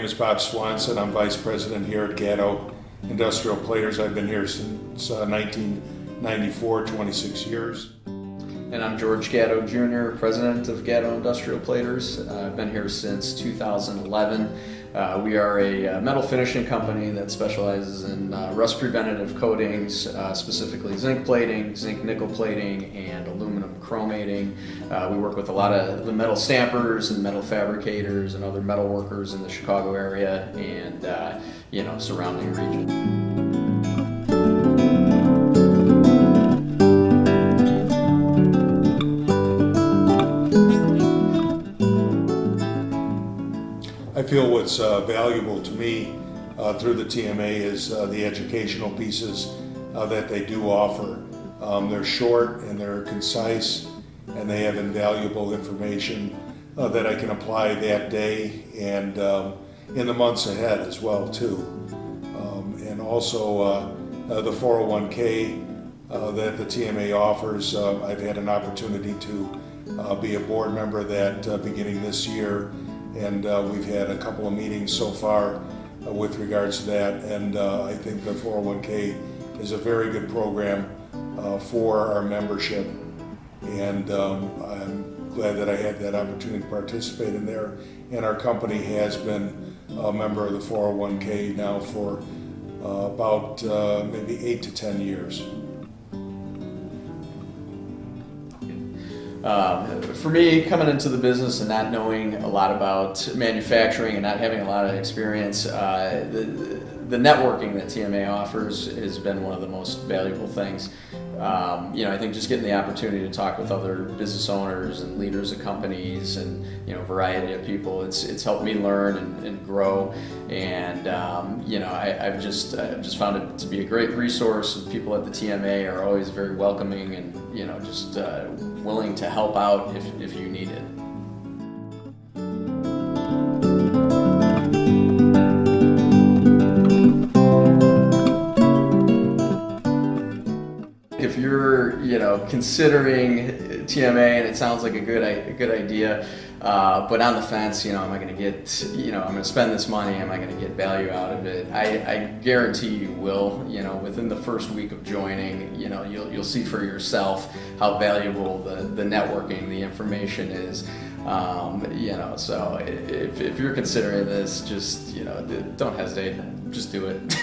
is Bob Swanson. I'm Vice President here at Gatto Industrial Platers. I've been here since 1994, 26 years. And I'm George Gatto Jr., President of Gatto Industrial Platers. I've been here since 2011. We are a metal finishing company that specializes in rust preventative coatings, specifically zinc plating, zinc nickel plating, and aluminum chromating. We work with a lot of the metal stampers and metal fabricators and other metal workers in the Chicago area and surrounding region. I feel what's valuable to me through the TMA is the educational pieces that they do offer. They're short and they're concise, and they have invaluable information that I can apply that day and in the months ahead as well too. And also the 401k that the TMA offers. I've had an opportunity to be a board member of that beginning this year. And we've had a couple of meetings so far with regards to that, and I think the 401k is a very good program for our membership, and I'm glad that I had that opportunity to participate in there. And our company has been a member of the 401k now for about maybe 8 to 10 years. For me, coming into the business and not knowing a lot about manufacturing and not having a lot of experience, the networking that TMA offers has been one of the most valuable things. I think just getting the opportunity to talk with other business owners and leaders of companies and a variety of people, it's helped me learn and grow. And I've just found it to be a great resource. People at the TMA are always very welcoming and just willing to help out if you need it. If you're, considering TMA and it sounds like a good idea, but on the fence, am I going to get, I'm going to spend this money, am I going to get value out of it? I guarantee you will. Within the first week of joining, you'll see for yourself how valuable the networking, the information is. So if you're considering this, just, don't hesitate, just do it.